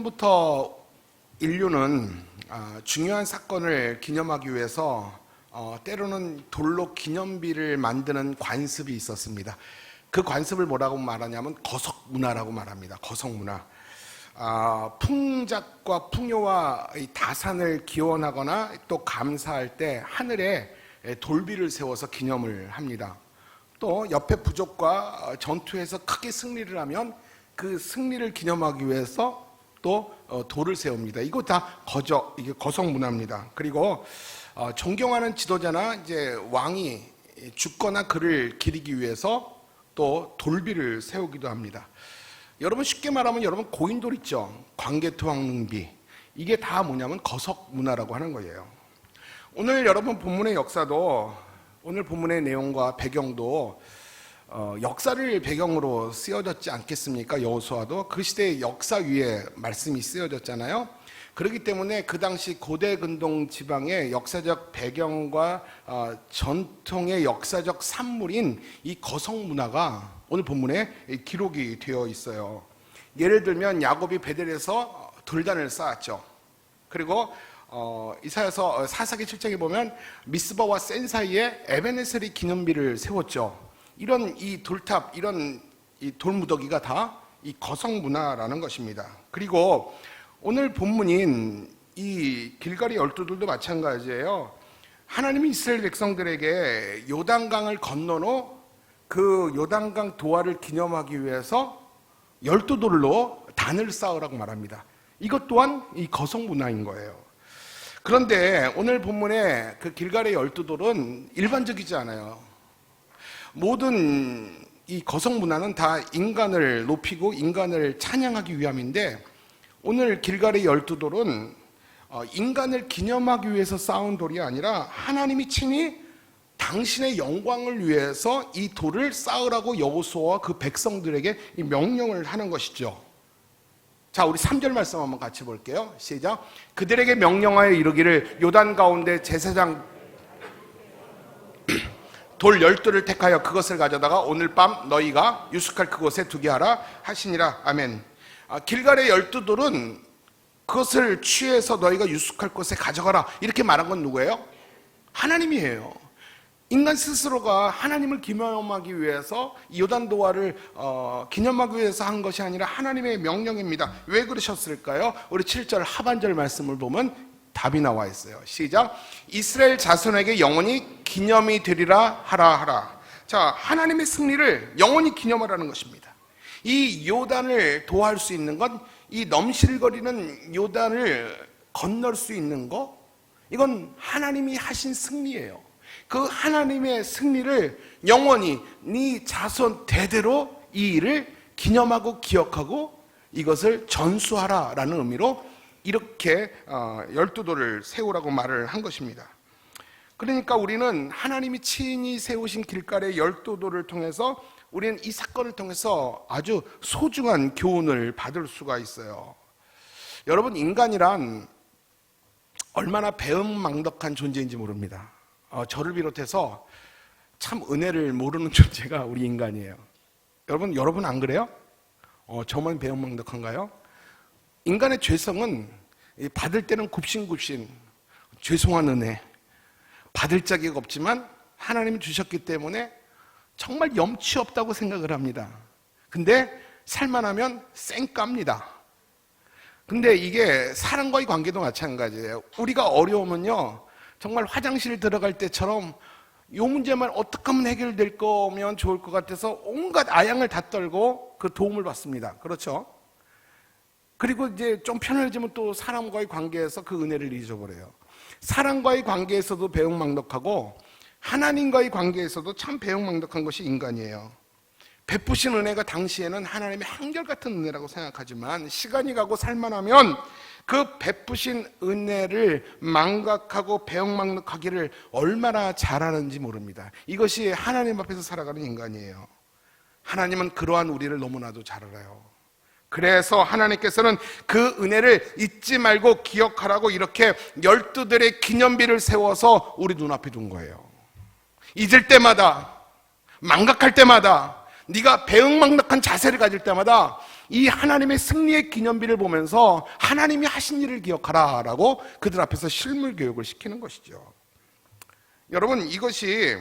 처음부터 인류는 중요한 사건을 기념하기 위해서 때로는 돌로 기념비를 만드는 관습이 있었습니다. 그 관습을 뭐라고 말하냐면 거석문화라고 말합니다. 거석문화. 풍작과 풍요와 다산을 기원하거나 또 감사할 때 하늘에 돌비를 세워서 기념을 합니다. 또 옆에 부족과 전투에서 크게 승리를 하면 그 승리를 기념하기 위해서 또 돌을 세웁니다. 이거 다 이게 거석 문화입니다. 그리고 존경하는 지도자나 이제 왕이 죽거나 그를 기리기 위해서 또 돌비를 세우기도 합니다. 여러분 쉽게 말하면 여러분 고인돌 있죠? 광개토왕릉비. 이게 다 뭐냐면 거석 문화라고 하는 거예요. 오늘 여러분 본문의 역사도 오늘 본문의 내용과 배경도 역사를 배경으로 쓰여졌지 않겠습니까? 여호수아도 그 시대의 역사 위에 말씀이 쓰여졌잖아요. 그렇기 때문에 그 당시 고대 근동 지방의 역사적 배경과 전통의 역사적 산물인 이 거석 문화가 오늘 본문에 기록이 되어 있어요. 예를 들면 야곱이 베델에서 돌단을 쌓았죠. 그리고 이사야서 4사기 7장에 보면 미스바와 센 사이에 에베네셀이 기념비를 세웠죠. 이런 이 돌탑, 이런 이 돌무더기가 다 이 거석 문화라는 것입니다. 그리고 오늘 본문인 이 길갈이 열두들도 마찬가지예요. 하나님이 이스라엘 백성들에게 요단강을 건너노 그 요단강 도하를 기념하기 위해서 12돌로 단을 쌓으라고 말합니다. 이것 또한 이 거석 문화인 거예요. 그런데 오늘 본문의 그 길갈의 12돌은 일반적이지 않아요. 모든 이 거석 문화는 다 인간을 높이고 인간을 찬양하기 위함인데 오늘 길갈의 12돌은 인간을 기념하기 위해서 쌓은 돌이 아니라 하나님이 친히 당신의 영광을 위해서 이 돌을 쌓으라고 여호수아와 그 백성들에게 이 명령을 하는 것이죠. 자, 우리 3절 말씀 한번 같이 볼게요. 시작. 그들에게 명령하여 이르기를 요단 가운데 제사장 돌 12돌을 택하여 그것을 가져다가 오늘 밤 너희가 유숙할 그곳에 두게 하라 하시니라. 아멘. 길갈의 12돌은 그것을 취해서 너희가 유숙할 곳에 가져가라 이렇게 말한 건 누구예요? 하나님이에요. 인간 스스로가 하나님을 기념하기 위해서 요단도화를 기념하기 위해서 한 것이 아니라 하나님의 명령입니다. 왜 그러셨을까요? 우리 7절 하반절 말씀을 보면 답이 나와 있어요. 시작. 이스라엘 자손에게 영원히 기념이 되리라 하라. 자, 하나님의 승리를 영원히 기념하라는 것입니다. 이 요단을 도할 수 있는 건 이 넘실거리는 요단을 건널 수 있는 거, 이건 하나님이 하신 승리예요. 그 하나님의 승리를 영원히 네 자손 대대로 이 일을 기념하고 기억하고 이것을 전수하라라는 의미로 이렇게 12돌을 세우라고 말을 한 것입니다. 그러니까 우리는 하나님이 친히 세우신 길갈의 12돌을 통해서 우리는 이 사건을 통해서 아주 소중한 교훈을 받을 수가 있어요. 여러분, 인간이란 얼마나 배은망덕한 존재인지 모릅니다. 저를 비롯해서 참 은혜를 모르는 존재가 우리 인간이에요. 여러분 안 그래요? 저만 배은망덕한가요? 인간의 죄성은 받을 때는 굽신굽신 죄송한 은혜, 받을 자격 없지만 하나님이 주셨기 때문에 정말 염치 없다고 생각을 합니다. 근데 살만하면 쌩깝니다. 근데 이게 사람과의 관계도 마찬가지예요. 우리가 어려우면요, 정말 화장실 들어갈 때처럼 이 문제만 어떻게 하면 해결될 거면 좋을 것 같아서 온갖 아양을 다 떨고 그 도움을 받습니다. 그렇죠? 그리고 이제 좀 편해지면 또 사람과의 관계에서 그 은혜를 잊어버려요. 사람과의 관계에서도 배은망덕하고 하나님과의 관계에서도 참 배은망덕한 것이 인간이에요. 베푸신 은혜가 당시에는 하나님의 한결같은 은혜라고 생각하지만 시간이 가고 살만하면 그 베푸신 은혜를 망각하고 배은망덕하기를 얼마나 잘하는지 모릅니다. 이것이 하나님 앞에서 살아가는 인간이에요. 하나님은 그러한 우리를 너무나도 잘 알아요. 그래서 하나님께서는 그 은혜를 잊지 말고 기억하라고 이렇게 12돌의 기념비를 세워서 우리 눈앞에 둔 거예요. 잊을 때마다, 망각할 때마다, 네가 배은망덕한 자세를 가질 때마다 이 하나님의 승리의 기념비를 보면서 하나님이 하신 일을 기억하라 라고 그들 앞에서 실물 교육을 시키는 것이죠. 여러분, 이것이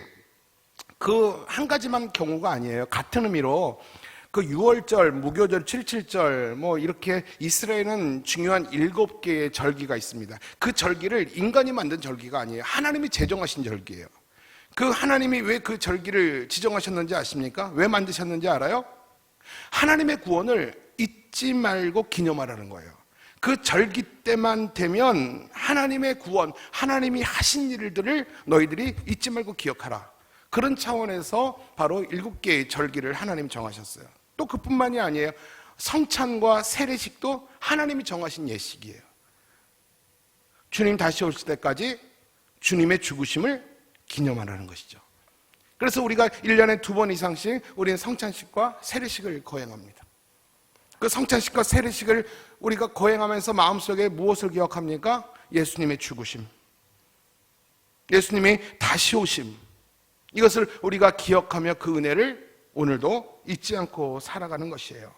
그 한 가지만 경우가 아니에요. 같은 의미로 그 6월절, 무교절, 77절 뭐 이렇게 이스라엘은 중요한 7개의 절기가 있습니다. 그 절기를 인간이 만든 절기가 아니에요. 하나님이 제정하신 절기예요. 그 하나님이 왜 그 절기를 지정하셨는지 아십니까? 왜 만드셨는지 알아요? 하나님의 구원을 잊지 말고 기념하라는 거예요. 그 절기 때만 되면 하나님의 구원, 하나님이 하신 일들을 너희들이 잊지 말고 기억하라. 그런 차원에서 바로 7개의 절기를 하나님 정하셨어요. 또 그뿐만이 아니에요. 성찬과 세례식도 하나님이 정하신 예식이에요. 주님 다시 오실 때까지 주님의 죽으심을 기념하라는 것이죠. 그래서 우리가 1년에 2번 이상씩 우리는 성찬식과 세례식을 거행합니다. 그 성찬식과 세례식을 우리가 거행하면서 마음속에 무엇을 기억합니까? 예수님의 죽으심, 예수님의 다시 오심, 이것을 우리가 기억하며 그 은혜를 오늘도 잊지 않고 살아가는 것이에요.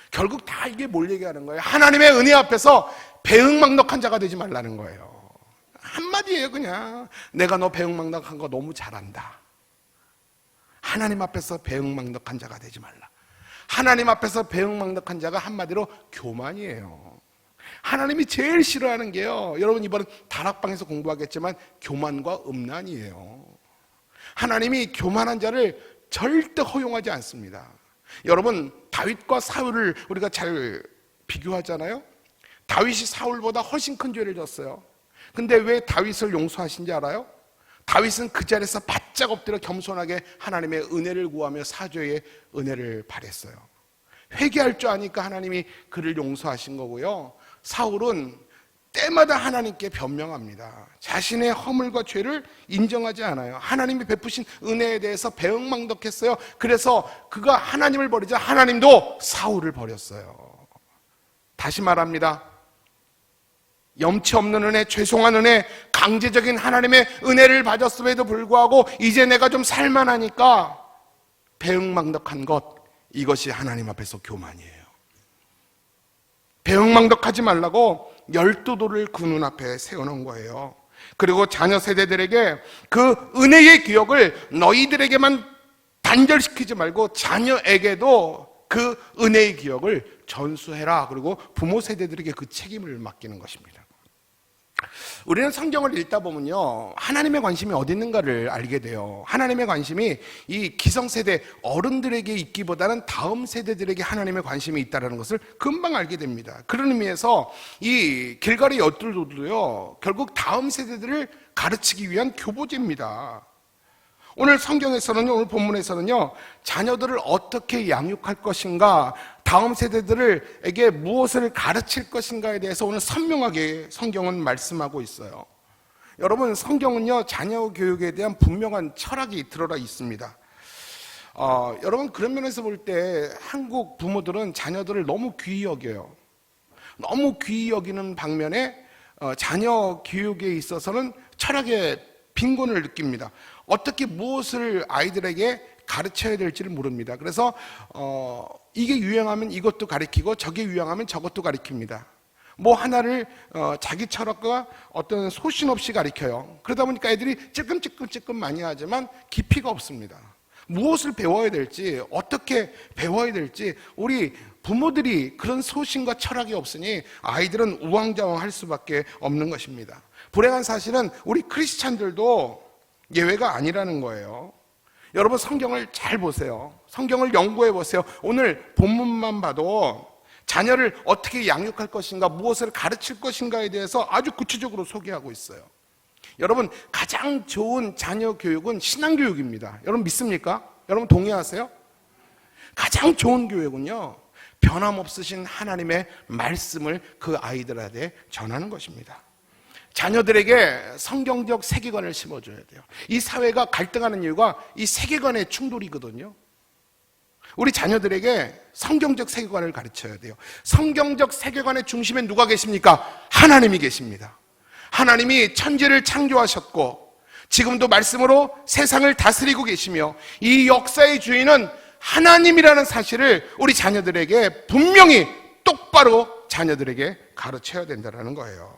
결국 다 이게 뭘 얘기하는 거예요? 하나님의 은혜 앞에서 배은망덕한 자가 되지 말라는 거예요. 한마디예요. 그냥 내가 너 배은망덕한 거 너무 잘한다. 하나님 앞에서 배은망덕한 자가 되지 말라. 하나님 앞에서 배은망덕한 자가 한마디로 교만이에요. 하나님이 제일 싫어하는 게요, 여러분 이번엔 다락방에서 공부하겠지만 교만과 음란이에요. 하나님이 교만한 자를 절대 허용하지 않습니다. 여러분, 다윗과 사울을 우리가 잘 비교하잖아요. 다윗이 사울보다 훨씬 큰 죄를 졌어요. 근데 왜 다윗을 용서하신지 알아요? 다윗은 그 자리에서 바짝 엎드려 겸손하게 하나님의 은혜를 구하며 사죄의 은혜를 바랬어요. 회개할 줄 아니까 하나님이 그를 용서하신 거고요. 사울은 때마다 하나님께 변명합니다. 자신의 허물과 죄를 인정하지 않아요. 하나님이 베푸신 은혜에 대해서 배은망덕했어요. 그래서 그가 하나님을 버리자 하나님도 사울을 버렸어요. 다시 말합니다. 염치 없는 은혜, 죄송한 은혜, 강제적인 하나님의 은혜를 받았음에도 불구하고 이제 내가 좀 살만하니까 배은망덕한 것, 이것이 하나님 앞에서 교만이에요. 배은망덕하지 말라고 12돌을 그 눈앞에 세워놓은 거예요. 그리고 자녀 세대들에게 그 은혜의 기억을 너희들에게만 단절시키지 말고 자녀에게도 그 은혜의 기억을 전수해라. 그리고 부모 세대들에게 그 책임을 맡기는 것입니다. 우리는 성경을 읽다 보면요, 하나님의 관심이 어디 있는가를 알게 돼요. 하나님의 관심이 이 기성세대 어른들에게 있기보다는 다음 세대들에게 하나님의 관심이 있다는 것을 금방 알게 됩니다. 그런 의미에서 이 길갈의 엿들도요, 결국 다음 세대들을 가르치기 위한 교보제입니다. 오늘 성경에서는요, 오늘 본문에서는요, 자녀들을 어떻게 양육할 것인가, 다음 세대들에게 무엇을 가르칠 것인가에 대해서 오늘 선명하게 성경은 말씀하고 있어요. 여러분, 성경은요, 자녀 교육에 대한 분명한 철학이 들어라 있습니다. 여러분, 그런 면에서 볼 때 한국 부모들은 자녀들을 너무 귀히 여겨요. 너무 귀히 여기는 방면에 자녀 교육에 있어서는 철학의 빈곤을 느낍니다. 어떻게 무엇을 아이들에게 가르쳐야 될지를 모릅니다. 그래서 이게 유행하면 이것도 가르치고 저게 유행하면 저것도 가르칩니다. 뭐 하나를 자기 철학과 어떤 소신 없이 가르쳐요. 그러다 보니까 애들이 찔끔찔끔 많이 하지만 깊이가 없습니다. 무엇을 배워야 될지, 어떻게 배워야 될지 우리 부모들이 그런 소신과 철학이 없으니 아이들은 우왕좌왕할 수밖에 없는 것입니다. 불행한 사실은 우리 크리스찬들도 예외가 아니라는 거예요. 여러분, 성경을 잘 보세요. 성경을 연구해 보세요. 오늘 본문만 봐도 자녀를 어떻게 양육할 것인가, 무엇을 가르칠 것인가에 대해서 아주 구체적으로 소개하고 있어요. 여러분, 가장 좋은 자녀 교육은 신앙교육입니다. 여러분 믿습니까? 여러분 동의하세요? 가장 좋은 교육은요, 변함없으신 하나님의 말씀을 그 아이들한테 전하는 것입니다. 자녀들에게 성경적 세계관을 심어줘야 돼요. 이 사회가 갈등하는 이유가 이 세계관의 충돌이거든요. 우리 자녀들에게 성경적 세계관을 가르쳐야 돼요. 성경적 세계관의 중심에 누가 계십니까? 하나님이 계십니다. 하나님이 천지를 창조하셨고 지금도 말씀으로 세상을 다스리고 계시며 이 역사의 주인은 하나님이라는 사실을 우리 자녀들에게 분명히 똑바로 자녀들에게 가르쳐야 된다는 거예요.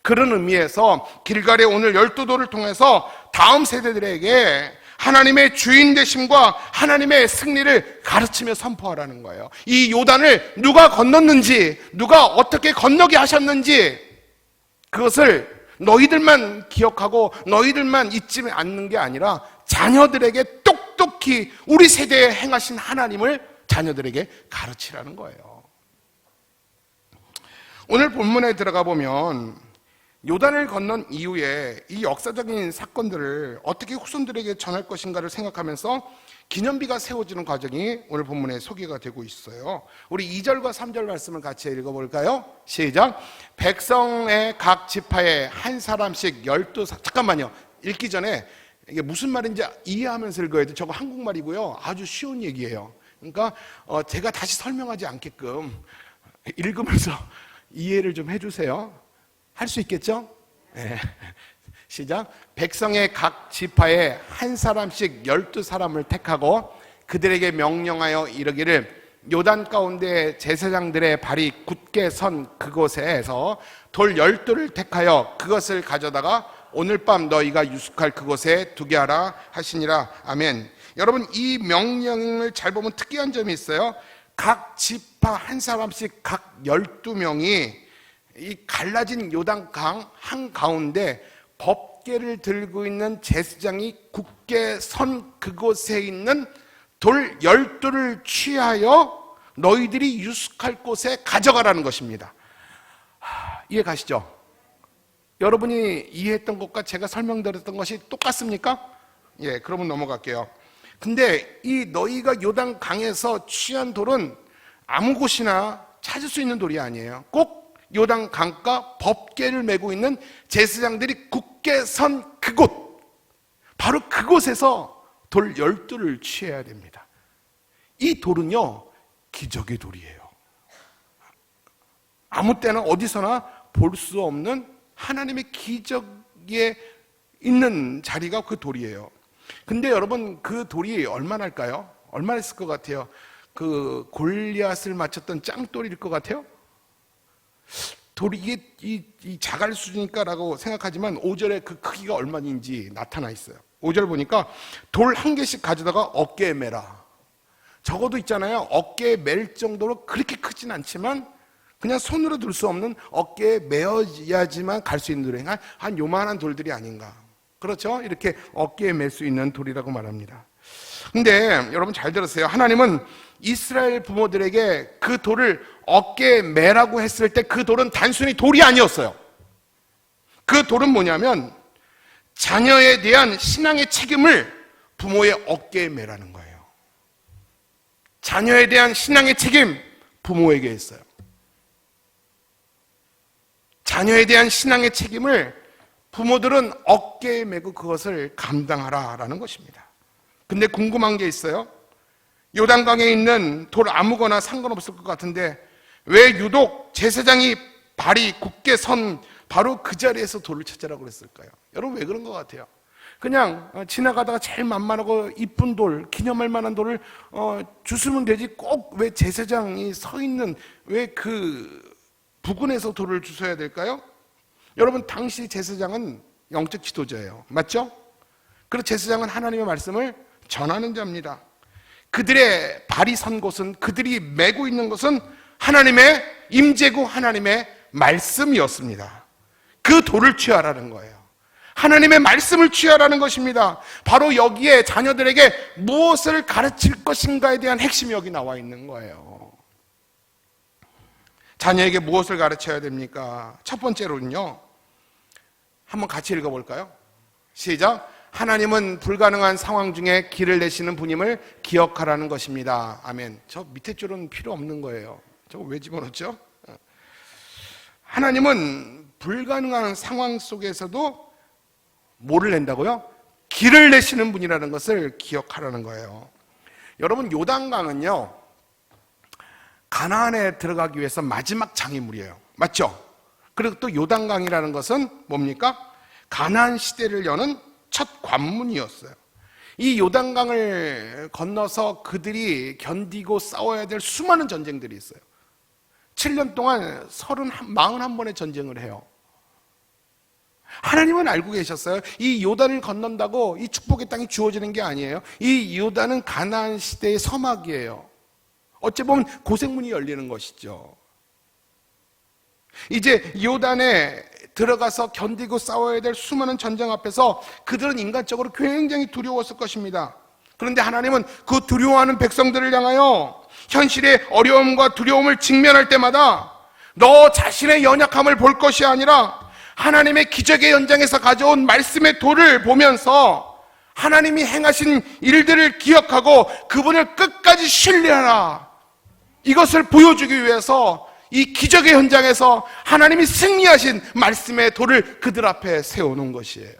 그런 의미에서 길갈의 오늘 12도를 통해서 다음 세대들에게 하나님의 주인 되심과 하나님의 승리를 가르치며 선포하라는 거예요. 이 요단을 누가 건넜는지, 누가 어떻게 건너게 하셨는지, 그것을 너희들만 기억하고 너희들만 잊지 않는 게 아니라 자녀들에게 똑똑히 우리 세대에 행하신 하나님을 자녀들에게 가르치라는 거예요. 오늘 본문에 들어가 보면 요단을 건넌 이후에 이 역사적인 사건들을 어떻게 후손들에게 전할 것인가를 생각하면서 기념비가 세워지는 과정이 오늘 본문에 소개가 되고 있어요. 우리 2절과 3절 말씀을 같이 읽어볼까요? 시작. 백성의 각 지파에 한 사람씩 12사. 잠깐만요. 읽기 전에 이게 무슨 말인지 이해하면서 읽어야 돼. 저거 한국말이고요. 아주 쉬운 얘기예요. 그러니까 제가 다시 설명하지 않게끔 읽으면서 이해를 좀 해주세요. 할 수 있겠죠? 네. 시작. 백성의 각 지파에 한 사람씩 12사람을 택하고 그들에게 명령하여 이르기를 요단 가운데 제사장들의 발이 굳게 선 그곳에서 돌 12를 택하여 그것을 가져다가 오늘 밤 너희가 유숙할 그곳에 두게 하라 하시니라. 아멘. 여러분, 이 명령을 잘 보면 특이한 점이 있어요. 각 지파 한 사람씩 각 12명이 이 갈라진 요단강 한가운데 법궤를 들고 있는 제사장이 굳게 선 그곳에 있는 돌 12를 취하여 너희들이 유숙할 곳에 가져가라는 것입니다. 이해 가시죠? 여러분이 이해했던 것과 제가 설명드렸던 것이 똑같습니까? 예, 그러면 넘어갈게요. 근데 이 너희가 요단강에서 취한 돌은 아무 곳이나 찾을 수 있는 돌이 아니에요. 꼭 요단 강가 법궤를 메고 있는 제사장들이 굳게 선 그곳, 바로 그곳에서 돌 12를 취해야 됩니다. 이 돌은요, 기적의 돌이에요. 아무 때나 어디서나 볼 수 없는 하나님의 기적에 있는 자리가 그 돌이에요. 근데 여러분, 그 돌이 얼마나 할까요? 얼마나 했을 것 같아요? 그 골리앗을 맞췄던 짱돌일 것 같아요? 돌이 이게 이 자갈 수준일까라고 생각하지만 5절에 그 크기가 얼마인지 나타나 있어요. 5절 보니까 돌 한 개씩 가져다가 어깨에 매라. 적어도 있잖아요. 어깨에 맬 정도로 그렇게 크진 않지만 그냥 손으로 들 수 없는 어깨에 매어야지만 갈 수 있는 돌이 한 요만한 돌들이 아닌가. 그렇죠? 이렇게 어깨에 맬 수 있는 돌이라고 말합니다. 근데 여러분 잘 들으세요. 하나님은 이스라엘 부모들에게 그 돌을 어깨에 매라고 했을 때 그 돌은 단순히 돌이 아니었어요. 그 돌은 뭐냐면 자녀에 대한 신앙의 책임을 부모의 어깨에 매라는 거예요. 자녀에 대한 신앙의 책임 부모에게 했어요. 자녀에 대한 신앙의 책임을 부모들은 어깨에 메고 그것을 감당하라라는 것입니다. 근데 궁금한 게 있어요. 요단강에 있는 돌 아무거나 상관없을 것 같은데 왜 유독 제사장이 발이 굳게 선 바로 그 자리에서 돌을 찾으라고 그랬을까요? 여러분, 왜 그런 것 같아요? 그냥 지나가다가 제일 만만하고 이쁜 돌, 기념할 만한 돌을 주시면 되지 꼭 왜 제사장이 서 있는 왜 그 부근에서 돌을 주셔야 될까요? 여러분, 당시 제사장은 영적 지도자예요. 맞죠? 그리고 제사장은 하나님의 말씀을 전하는 자입니다. 그들의 발이 선 곳은, 그들이 메고 있는 것은 하나님의 임재고 하나님의 말씀이었습니다. 그 돌을 취하라는 거예요. 하나님의 말씀을 취하라는 것입니다. 바로 여기에 자녀들에게 무엇을 가르칠 것인가에 대한 핵심이 여기 나와 있는 거예요. 자녀에게 무엇을 가르쳐야 됩니까? 첫 번째로는요, 한번 같이 읽어볼까요? 시작. 하나님은 불가능한 상황 중에 길을 내시는 분임을 기억하라는 것입니다. 아멘. 저 밑에 줄은 필요 없는 거예요. 저거 왜 집어넣었죠? 하나님은 불가능한 상황 속에서도 뭐를 낸다고요? 길을 내시는 분이라는 것을 기억하라는 거예요. 여러분, 요단강은요, 가나안에 들어가기 위해서 마지막 장애물이에요. 맞죠? 그리고 또 요단강이라는 것은 뭡니까? 가나안 시대를 여는 첫 관문이었어요. 이 요단강을 건너서 그들이 견디고 싸워야 될 수많은 전쟁들이 있어요. 7년 동안 41번의 전쟁을 해요. 하나님은 알고 계셨어요. 이 요단을 건넌다고 이 축복의 땅이 주어지는 게 아니에요. 이 요단은 가나안 시대의 서막이에요. 어찌 보면 고생문이 열리는 것이죠. 이제 요단에 들어가서 견디고 싸워야 될 수많은 전쟁 앞에서 그들은 인간적으로 굉장히 두려웠을 것입니다. 그런데 하나님은 그 두려워하는 백성들을 향하여 현실의 어려움과 두려움을 직면할 때마다 너 자신의 연약함을 볼 것이 아니라 하나님의 기적의 현장에서 가져온 말씀의 도를 보면서 하나님이 행하신 일들을 기억하고 그분을 끝까지 신뢰하라, 이것을 보여주기 위해서 이 기적의 현장에서 하나님이 승리하신 말씀의 도를 그들 앞에 세워놓은 것이에요.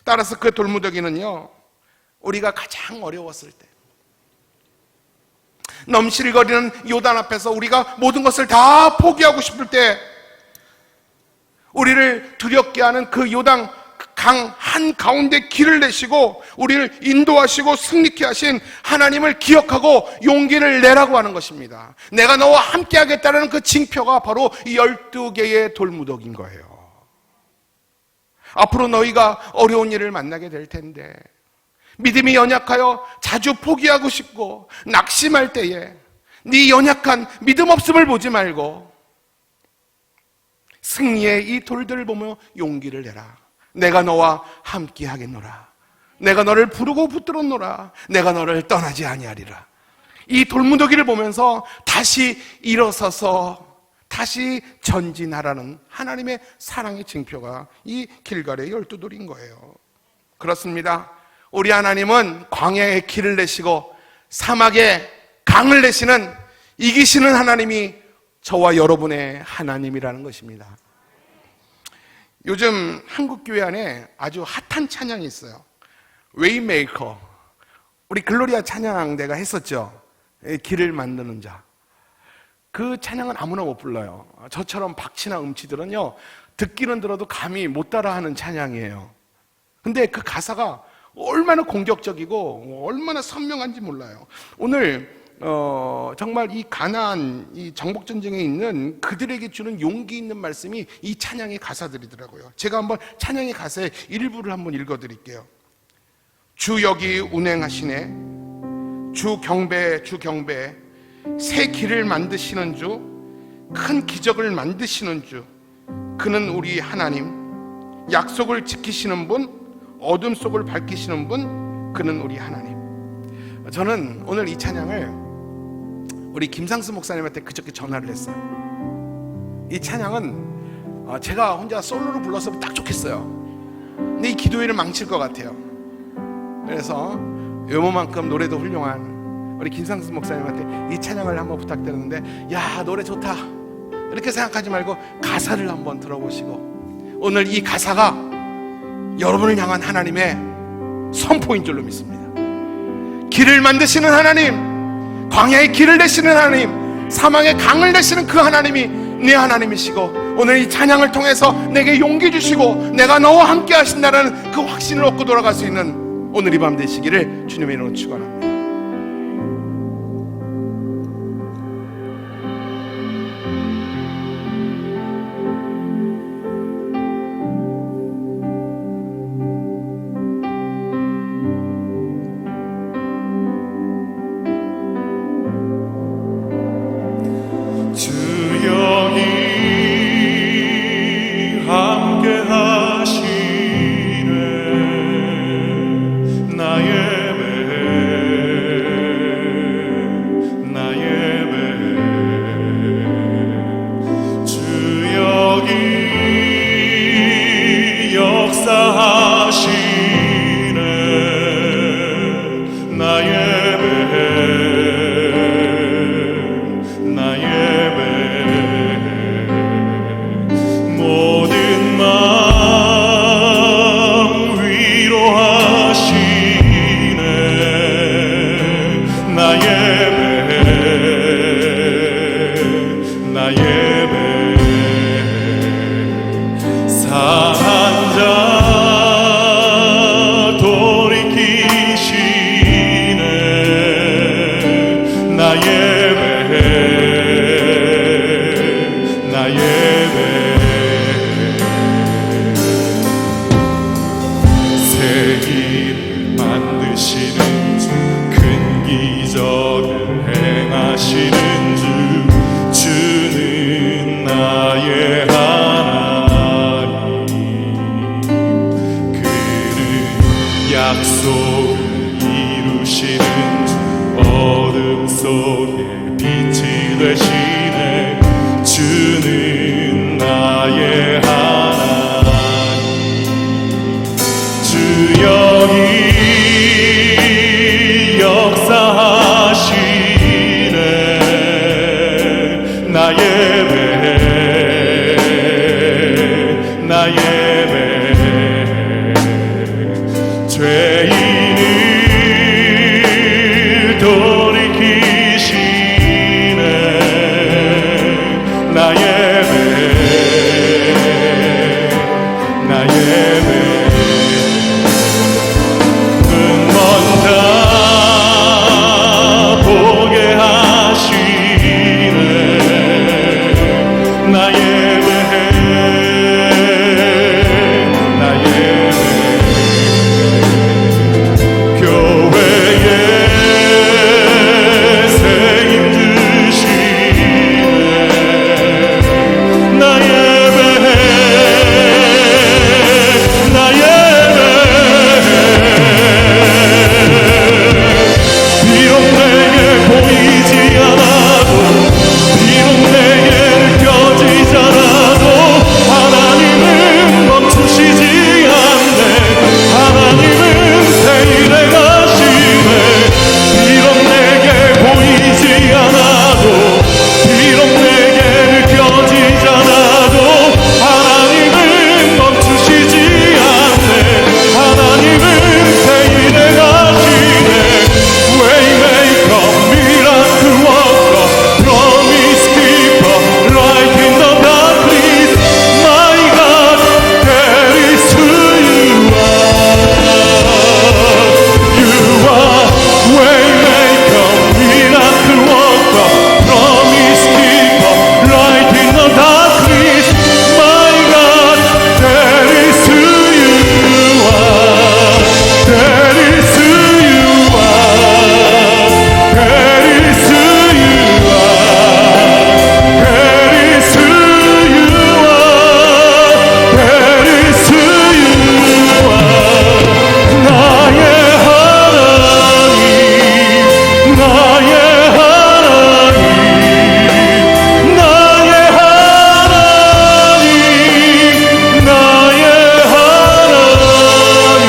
따라서 그 돌무더기는요, 우리가 가장 어려웠을 때, 넘실거리는 요단 앞에서 우리가 모든 것을 다 포기하고 싶을 때, 우리를 두렵게 하는 그 요단 강 한가운데 길을 내시고 우리를 인도하시고 승리케 하신 하나님을 기억하고 용기를 내라고 하는 것입니다. 내가 너와 함께 하겠다는 그 징표가 바로 이 12개의 돌무더기인 거예요. 앞으로 너희가 어려운 일을 만나게 될 텐데, 믿음이 연약하여 자주 포기하고 싶고 낙심할 때에 네 연약한 믿음 없음을 보지 말고 승리의 이 돌들을 보며 용기를 내라. 내가 너와 함께 하겠노라. 내가 너를 부르고 붙들었노라. 내가 너를 떠나지 아니하리라. 이 돌무더기를 보면서 다시 일어서서 다시 전진하라는 하나님의 사랑의 징표가 이 길갈의 12돌인 거예요. 그렇습니다. 우리 하나님은 광야에 길을 내시고 사막에 강을 내시는, 이기시는 하나님이 저와 여러분의 하나님이라는 것입니다. 요즘 한국교회 안에 아주 핫한 찬양이 있어요. 웨이메이커. 우리 글로리아 찬양 내가 했었죠. 길을 만드는 자. 그 찬양은 아무나 못 불러요. 저처럼 박치나 음치들은요, 듣기는 들어도 감히 못 따라하는 찬양이에요. 근데 그 가사가 얼마나 공격적이고 얼마나 선명한지 몰라요. 오늘 정말 이 가나안, 이 정복전쟁에 있는 그들에게 주는 용기 있는 말씀이 이 찬양의 가사들이더라고요. 제가 한번 찬양의 가사의 일부를 한번 읽어드릴게요. 주 여기 운행하시네, 주 경배, 주 경배. 새 길을 만드시는 주, 큰 기적을 만드시는 주, 그는 우리 하나님. 약속을 지키시는 분, 어둠 속을 밝히시는 분, 그는 우리 하나님. 저는 오늘 이 찬양을 우리 김상수 목사님한테 그저께 전화를 했어요. 이 찬양은 제가 혼자 솔로로 불렀으면 딱 좋겠어요. 근데 이 기도회를 망칠 것 같아요. 그래서 요모만큼 노래도 훌륭한 우리 김상수 목사님한테 이 찬양을 한번 부탁드렸는데, 야, 노래 좋다 이렇게 생각하지 말고 가사를 한번 들어보시고, 오늘 이 가사가 여러분을 향한 하나님의 선포인 줄로 믿습니다. 길을 만드시는 하나님, 광야의 길을 내시는 하나님, 사망의 강을 내시는 그 하나님이 내 하나님이시고, 오늘 이 찬양을 통해서 내게 용기 주시고 내가 너와 함께 하신다는 그 확신을 얻고 돌아갈 수 있는 오늘 이 밤 되시기를 주님의 이름으로 축원합니다. 사랑자 예배해 나 예배해 죄인을 돌이키시네 나 예배해 나 예배해 보게 하시네 나 예배해 나 예배해 교회에 새 힘 주시네 나 예배해 나 예배해 비록 내게 보이지 않아도 비록 내게 느껴지지 않아도 하나님은 멈추시지 않네 하나님은 새 일에 가시네 비록 내게 보이지 않아도 비록 내게 느껴지지 않아도 하나님은 멈추시지 않네 하나님은 새 일에 가시네 Waymaker, miracle worker, promise keeper, light in the darkness. My God, that is who you are. You are Waymaker, miracle worker, promise keeper, light in the darkness. My God, that is who you are. That is who you are. That is who you are. That is who you are. That is who you are. 나의 하나님, 나의 하나님, 나의 하나님, 나의 하나님.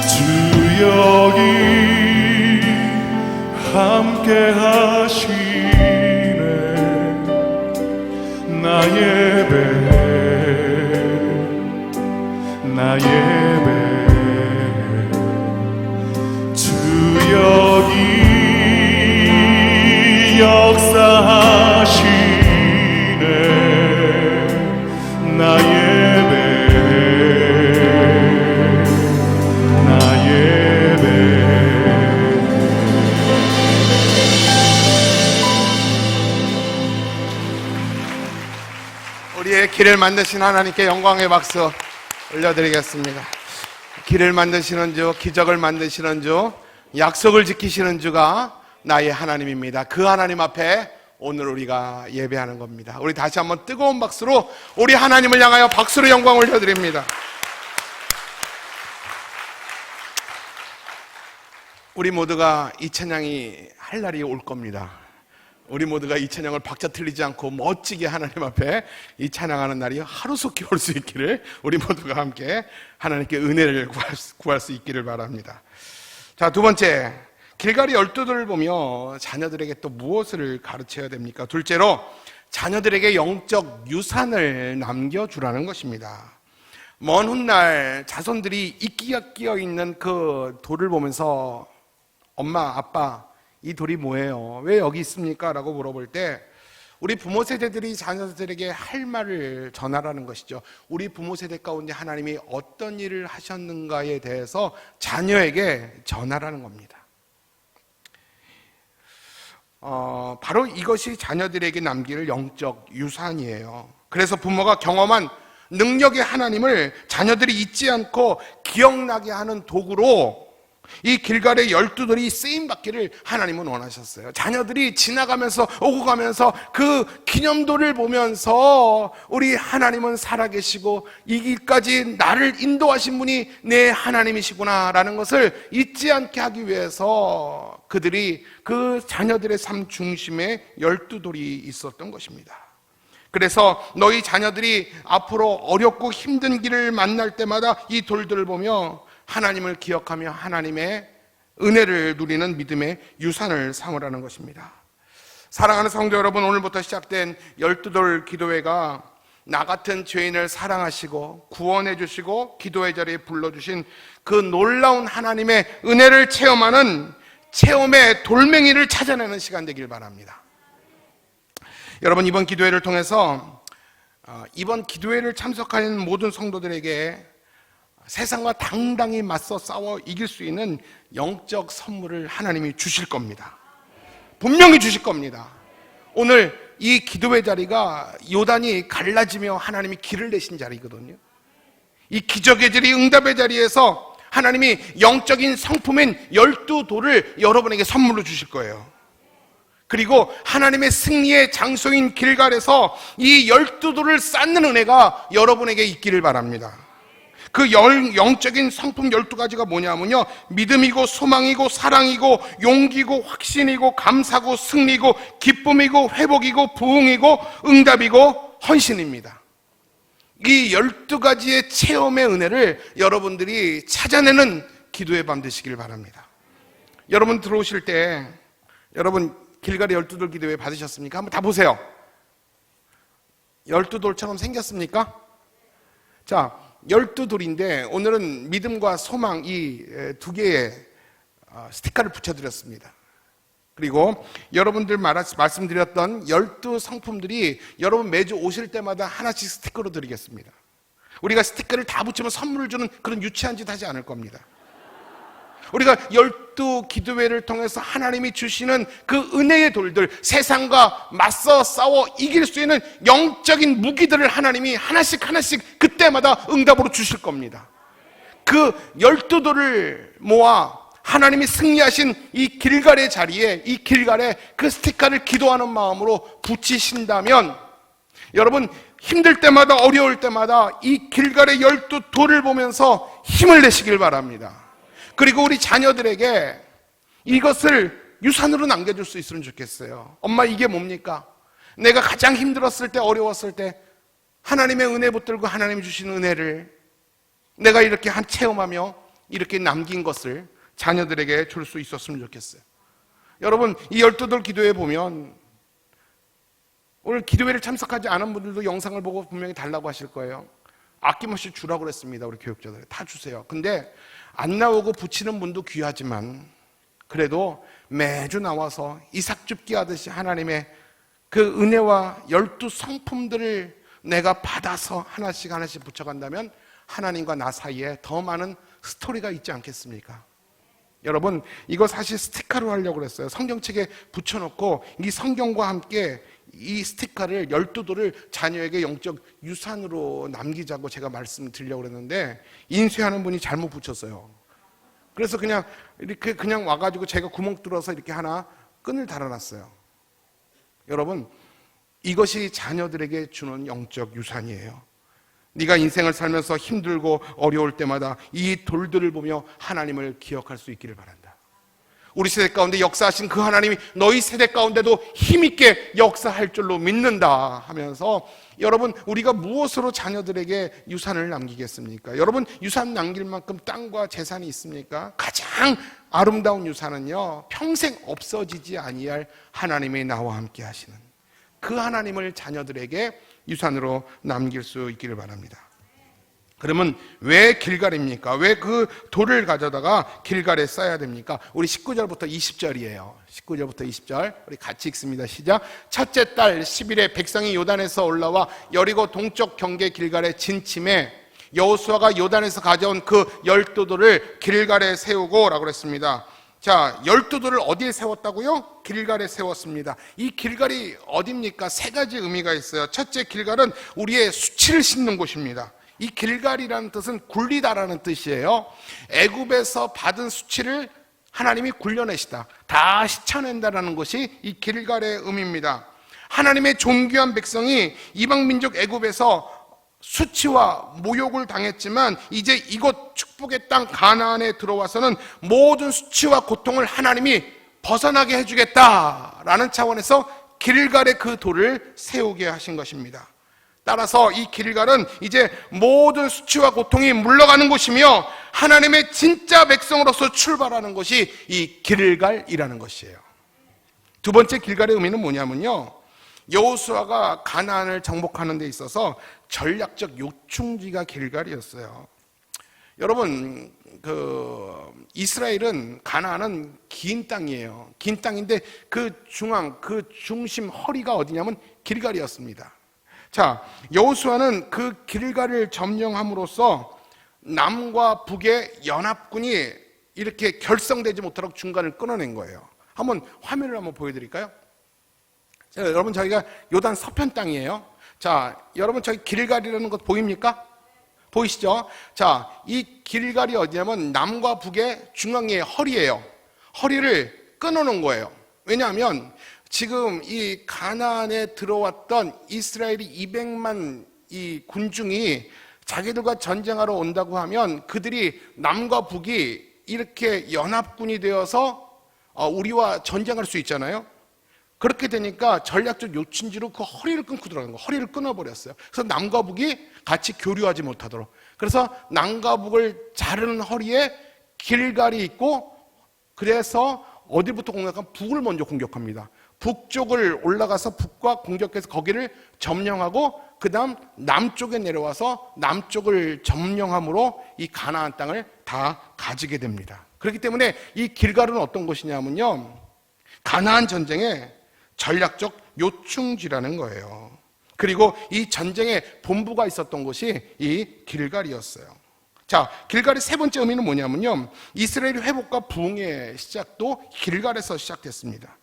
주 여기 함께 하시네 나 예배해 나 예배해 주 여기 역사하시네 나 예배해 나 예배해 우리의 길을 만드신 하나님께 영광의 박수 올려드리겠습니다. 길을 만드시는 주, 기적을 만드시는 주, 약속을 지키시는 주가 나의 하나님입니다. 그 하나님 앞에 오늘 우리가 예배하는 겁니다. 우리 다시 한번 뜨거운 박수로 우리 하나님을 향하여 박수로 영광 올려드립니다. 우리 모두가 이 찬양이 할 날이 올 겁니다. 우리 모두가 이 찬양을 박자 틀리지 않고 멋지게 하나님 앞에 이 찬양하는 날이 하루속히 올 수 있기를 우리 모두가 함께 하나님께 은혜를 구할 수 있기를 바랍니다. 자, 두 번째, 길갈이 12들을 보며 자녀들에게 또 무엇을 가르쳐야 됩니까? 둘째로 자녀들에게 영적 유산을 남겨주라는 것입니다. 먼 훗날 자손들이 이끼가 끼어있는 그 돌을 보면서 엄마, 아빠, 이 돌이 뭐예요? 왜 여기 있습니까? 라고 물어볼 때 우리 부모 세대들이 자녀들에게 할 말을 전하라는 것이죠. 우리 부모 세대 가운데 하나님이 어떤 일을 하셨는가에 대해서 자녀에게 전하라는 겁니다. 바로 이것이 자녀들에게 남길 영적 유산이에요. 그래서 부모가 경험한 능력의 하나님을 자녀들이 잊지 않고 기억나게 하는 도구로 이 길갈의 12돌이 쓰임받기를 하나님은 원하셨어요. 자녀들이 지나가면서 오고 가면서 그 기념돌을 보면서 우리 하나님은 살아계시고 이 길까지 나를 인도하신 분이 내 하나님이시구나 라는 것을 잊지 않게 하기 위해서 그들이 그 자녀들의 삶 중심에 12돌이 있었던 것입니다. 그래서 너희 자녀들이 앞으로 어렵고 힘든 길을 만날 때마다 이 돌들을 보며 하나님을 기억하며 하나님의 은혜를 누리는 믿음의 유산을 삼으라는 것입니다. 사랑하는 성도 여러분, 오늘부터 시작된 12돌 기도회가 나 같은 죄인을 사랑하시고 구원해 주시고 기도의 자리에 불러주신 그 놀라운 하나님의 은혜를 체험하는 체험의 돌멩이를 찾아내는 시간 되길 바랍니다. 여러분, 이번 기도회를 통해서 이번 기도회를 참석하는 모든 성도들에게 세상과 당당히 맞서 싸워 이길 수 있는 영적 선물을 하나님이 주실 겁니다. 분명히 주실 겁니다. 오늘 이 기도회 자리가 요단이 갈라지며 하나님이 길을 내신 자리거든요. 이 기적의 자리, 응답의 자리에서 하나님이 영적인 성품인 12돌을 여러분에게 선물로 주실 거예요. 그리고 하나님의 승리의 장소인 길갈에서 이 12돌을 쌓는 은혜가 여러분에게 있기를 바랍니다. 그 영적인 성품 12가지가 뭐냐면요, 믿음이고 소망이고 사랑이고 용기고 확신이고 감사고 승리고 기쁨이고 회복이고 부흥이고 응답이고 헌신입니다. 이 12가지의 체험의 은혜를 여러분들이 찾아내는 기도의 밤 되시길 바랍니다. 여러분 들어오실 때 여러분 길갈의 12돌 기도회 받으셨습니까? 한번 다 보세요. 12돌처럼 생겼습니까? 자, 12돌인데 오늘은 믿음과 소망 이 두 개의 스티커를 붙여드렸습니다. 그리고 여러분들 말씀드렸던 12성품들이 여러분 매주 오실 때마다 하나씩 스티커로 드리겠습니다. 우리가 스티커를 다 붙이면 선물을 주는 그런 유치한 짓 하지 않을 겁니다. 우리가 12기도회를 통해서 하나님이 주시는 그 은혜의 돌들, 세상과 맞서 싸워 이길 수 있는 영적인 무기들을 하나님이 하나씩 그때마다 응답으로 주실 겁니다. 그 12돌을 모아 하나님이 승리하신 이 길갈의 자리에, 이 길갈에 그 스티커를 기도하는 마음으로 붙이신다면 여러분 힘들 때마다 어려울 때마다 이 길갈의 12돌을 보면서 힘을 내시길 바랍니다. 그리고 우리 자녀들에게 이것을 유산으로 남겨줄 수 있으면 좋겠어요. 엄마, 이게 뭡니까? 내가 가장 힘들었을 때, 어려웠을 때 하나님의 은혜 붙들고 하나님이 주신 은혜를 내가 이렇게 한 체험하며 이렇게 남긴 것을 자녀들에게 줄 수 있었으면 좋겠어요. 여러분, 이 12돌 기도회 보면 오늘 기도회를 참석하지 않은 분들도 영상을 보고 분명히 달라고 하실 거예요. 아낌없이 주라고 그랬습니다. 우리 교육자들 다 주세요. 근데 안 나오고 붙이는 분도 귀하지만 그래도 매주 나와서 이삭줍기 하듯이 하나님의 그 은혜와 12성품들을 내가 받아서 하나씩 붙여간다면 하나님과 나 사이에 더 많은 스토리가 있지 않겠습니까? 여러분, 이거 사실 스티커로 하려고 그랬어요. 성경책에 붙여놓고 이 성경과 함께 이 스티커를 12돌을 자녀에게 영적 유산으로 남기자고 제가 말씀드리려고 그랬는데 인쇄하는 분이 잘못 붙였어요. 그래서 그냥 이렇게 그냥 와가지고 제가 구멍 뚫어서 이렇게 하나 끈을 달아놨어요. 여러분, 이것이 자녀들에게 주는 영적 유산이에요. 네가 인생을 살면서 힘들고 어려울 때마다 이 돌들을 보며 하나님을 기억할 수 있기를 바란다. 우리 세대 가운데 역사하신 그 하나님이 너희 세대 가운데도 힘있게 역사할 줄로 믿는다 하면서 여러분, 우리가 무엇으로 자녀들에게 유산을 남기겠습니까? 여러분, 유산 남길 만큼 땅과 재산이 있습니까? 가장 아름다운 유산은요, 평생 없어지지 아니할 하나님이 나와 함께 하시는 그 하나님을 자녀들에게 유산으로 남길 수 있기를 바랍니다. 그러면 왜 길갈입니까? 왜 그 돌을 가져다가 길갈에 쌓아야 됩니까? 우리 19절부터 20절이에요. 19절부터 20절 우리 같이 읽습니다. 시작. 첫째 달 10일에 백성이 요단에서 올라와 여리고 동쪽 경계 길갈에 진침해 여호수아가 요단에서 가져온 그 12돌을 길갈에 세우고 라고 했습니다. 자, 12돌을 어디에 세웠다고요? 길갈에 세웠습니다. 이 길갈이 어디입니까? 세 가지 의미가 있어요. 첫째, 길갈은 우리의 수치를 씻는 곳입니다. 이 길갈이라는 뜻은 굴리다라는 뜻이에요. 애굽에서 받은 수치를 하나님이 굴려내시다, 다 씻어낸다라는 것이 이 길갈의 의미입니다. 하나님의 존귀한 백성이 이방민족 애굽에서 수치와 모욕을 당했지만 이제 이곳 축복의 땅 가나안에 들어와서는 모든 수치와 고통을 하나님이 벗어나게 해주겠다라는 차원에서 길갈의 그 돌을 세우게 하신 것입니다. 따라서 이 길갈은 이제 모든 수치와 고통이 물러가는 곳이며 하나님의 진짜 백성으로서 출발하는 것이 이 길갈이라는 것이에요. 두 번째 길갈의 의미는 뭐냐면요, 여호수아가 가나안을 정복하는 데 있어서 전략적 요충지가 길갈이었어요. 여러분, 이스라엘은, 가나안은 긴 땅이에요. 긴 땅인데 그 중심 허리가 어디냐면 길갈이었습니다. 자, 여호수아는 그 길갈을 점령함으로써 남과 북의 연합군이 이렇게 결성되지 못하도록 중간을 끊어낸 거예요. 한번 화면을 한번 보여드릴까요? 자, 여러분, 저희가 요단 서편 땅이에요. 자, 여러분, 저기 길갈이라는 것 보입니까? 보이시죠? 자, 이 길갈이 어디냐면 남과 북의 중앙의 허리예요. 허리를 끊어놓은 거예요. 왜냐하면 지금 이 가나안에 들어왔던 이스라엘이 200만 이 군중이 자기들과 전쟁하러 온다고 하면 그들이 남과 북이 이렇게 연합군이 되어서 우리와 전쟁할 수 있잖아요. 그렇게 되니까 전략적 요충지로 그 허리를 끊고 들어간 거예요. 허리를 끊어버렸어요. 그래서 남과 북이 같이 교류하지 못하도록. 그래서 남과 북을 자르는 허리에 길갈이 있고, 그래서 어디부터 공격하면 북을 먼저 공격합니다. 북쪽을 올라가서 북과 공격해서 거기를 점령하고 그 다음 남쪽에 내려와서 남쪽을 점령함으로 이 가나안 땅을 다 가지게 됩니다. 그렇기 때문에 이 길갈은 어떤 곳이냐면요, 가나안 전쟁의 전략적 요충지라는 거예요. 그리고 이 전쟁의 본부가 있었던 곳이 이 길갈이었어요. 자, 길갈의 세 번째 의미는 뭐냐면요, 이스라엘의 회복과 부흥의 시작도 길갈에서 시작됐습니다.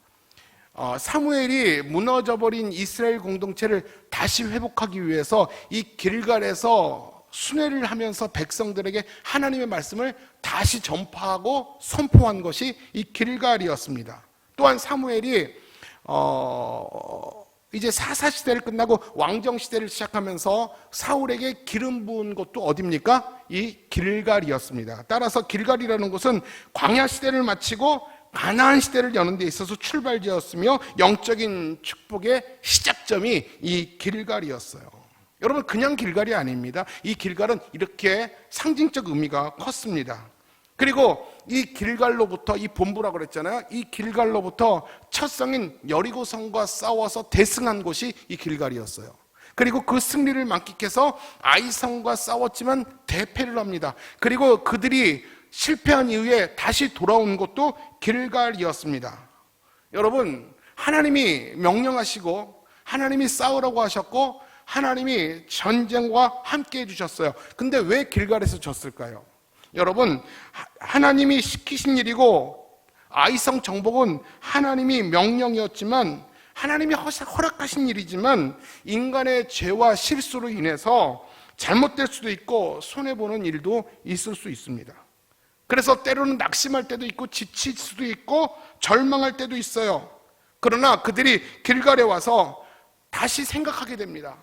사무엘이 무너져버린 이스라엘 공동체를 다시 회복하기 위해서 이 길갈에서 순회를 하면서 백성들에게 하나님의 말씀을 다시 전파하고 선포한 것이 이 길갈이었습니다. 또한 사무엘이 이제 사사시대를 끝나고 왕정시대를 시작하면서 사울에게 기름 부은 곳도 어디입니까? 이 길갈이었습니다. 따라서 길갈이라는 곳은 광야시대를 마치고 가나안 시대를 여는 데 있어서 출발지였으며 영적인 축복의 시작점이 이 길갈이었어요. 여러분, 그냥 길갈이 아닙니다. 이 길갈은 이렇게 상징적 의미가 컸습니다. 그리고 이 길갈로부터, 이 본부라고 그랬잖아요. 이 길갈로부터 첫 성인 여리고성과 싸워서 대승한 곳이 이 길갈이었어요. 그리고 그 승리를 만끽해서 아이성과 싸웠지만 대패를 합니다. 그리고 그들이 실패한 이후에 다시 돌아온 곳도 길갈이었습니다. 여러분, 하나님이 명령하시고 하나님이 싸우라고 하셨고 하나님이 전쟁과 함께 해주셨어요. 근데 왜 길갈에서 졌을까요? 여러분, 하나님이 시키신 일이고 아이성 정복은 하나님이 명령이었지만, 하나님이 허락하신 일이지만 인간의 죄와 실수로 인해서 잘못될 수도 있고 손해보는 일도 있을 수 있습니다. 그래서 때로는 낙심할 때도 있고 지칠 수도 있고 절망할 때도 있어요. 그러나 그들이 길갈에 와서 다시 생각하게 됩니다.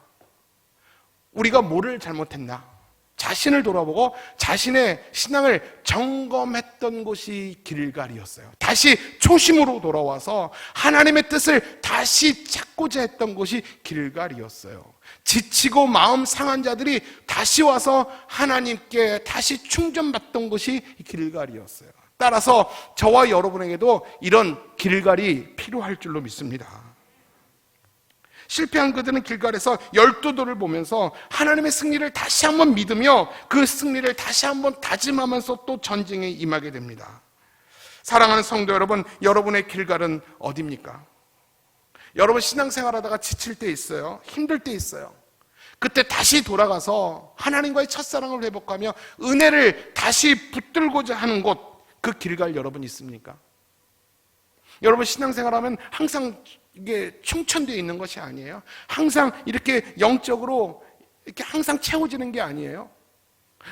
우리가 뭐를 잘못했나? 자신을 돌아보고 자신의 신앙을 점검했던 곳이 길갈이었어요. 다시 초심으로 돌아와서 하나님의 뜻을 다시 찾고자 했던 곳이 길갈이었어요. 지치고 마음 상한 자들이 다시 와서 하나님께 다시 충전받던 곳이 길갈이었어요. 따라서 저와 여러분에게도 이런 길갈이 필요할 줄로 믿습니다. 실패한 그들은 길갈에서 12돌을 보면서 하나님의 승리를 다시 한번 믿으며 그 승리를 다시 한번 다짐하면서 또 전쟁에 임하게 됩니다. 사랑하는 성도 여러분, 여러분의 길갈은 어디입니까? 여러분, 신앙생활하다가 지칠 때 있어요. 힘들 때 있어요. 그때 다시 돌아가서 하나님과의 첫사랑을 회복하며 은혜를 다시 붙들고자 하는 곳, 그 길갈 여러분 있습니까? 여러분, 신앙생활하면 항상 이게 충천되어 있는 것이 아니에요. 항상 이렇게 영적으로 이렇게 항상 채워지는 게 아니에요.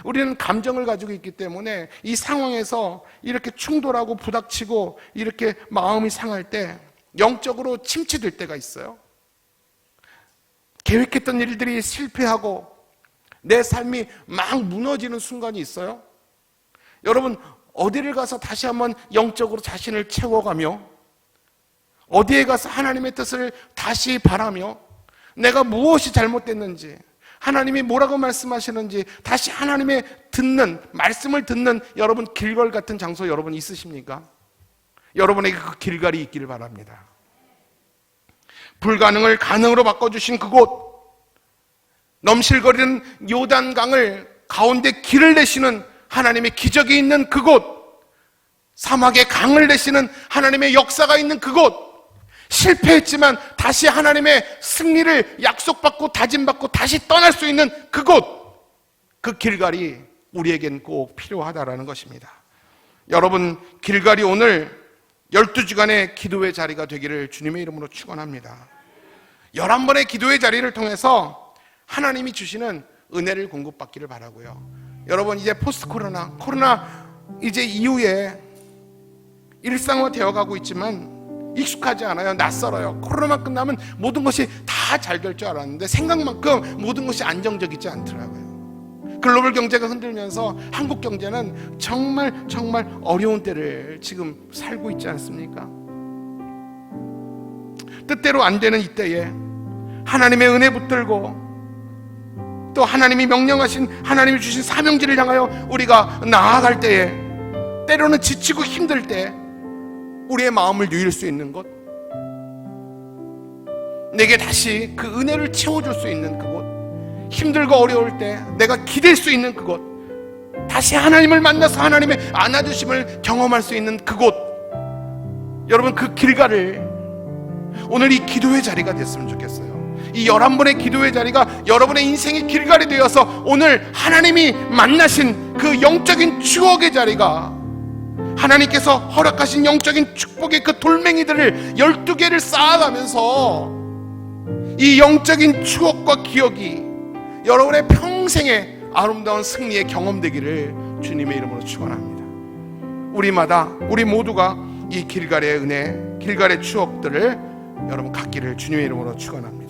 우리는 감정을 가지고 있기 때문에 이 상황에서 이렇게 충돌하고 부닥치고 이렇게 마음이 상할 때 영적으로 침체될 때가 있어요. 계획했던 일들이 실패하고 내 삶이 막 무너지는 순간이 있어요. 여러분, 어디를 가서 다시 한번 영적으로 자신을 채워가며 어디에 가서 하나님의 뜻을 다시 바라며 내가 무엇이 잘못됐는지, 하나님이 뭐라고 말씀하시는지 다시 하나님의 말씀을 듣는 여러분 길걸 같은 장소 여러분 있으십니까? 여러분에게 그 길갈이 있기를 바랍니다. 불가능을 가능으로 바꿔주신 그곳, 넘실거리는 요단강을 가운데 길을 내시는 하나님의 기적이 있는 그곳, 사막에 강을 내시는 하나님의 역사가 있는 그곳, 실패했지만 다시 하나님의 승리를 약속받고 다짐받고 다시 떠날 수 있는 그곳, 그 길갈이 우리에겐 꼭 필요하다라는 것입니다. 여러분, 길갈이 오늘 12주간의 기도의 자리가 되기를 주님의 이름으로 축원합니다. 11번의 기도의 자리를 통해서 하나님이 주시는 은혜를 공급받기를 바라고요. 여러분, 이제 포스트 코로나 이제 이후에 일상화 되어가고 있지만 익숙하지 않아요. 낯설어요. 코로나만 끝나면 모든 것이 다 잘 될 줄 알았는데 생각만큼 모든 것이 안정적이지 않더라고요. 글로벌 경제가 흔들면서 한국 경제는 정말 어려운 때를 지금 살고 있지 않습니까? 뜻대로 안 되는 이때에 하나님의 은혜 붙들고 또 하나님이 명령하신, 하나님이 주신 사명지를 향하여 우리가 나아갈 때에, 때로는 지치고 힘들 때 우리의 마음을 누일 수 있는 것, 내게 다시 그 은혜를 채워줄 수 있는 그곳, 힘들고 어려울 때 내가 기댈 수 있는 그곳, 다시 하나님을 만나서 하나님의 안아주심을 경험할 수 있는 그곳, 여러분 그 길가를 오늘 이 기도의 자리가 됐으면 좋겠어요. 이 11번의 기도의 자리가 여러분의 인생의 길갈이 되어서 오늘 하나님이 만나신 그 영적인 추억의 자리가, 하나님께서 허락하신 영적인 축복의 그 돌멩이들을 12개를 쌓아가면서 이 영적인 추억과 기억이 여러분의 평생의 아름다운 승리의 경험되기를 주님의 이름으로 축원합니다. 우리 모두가 이 길갈의 은혜, 길갈의 추억들을 여러분 갖기를 주님의 이름으로 축원합니다.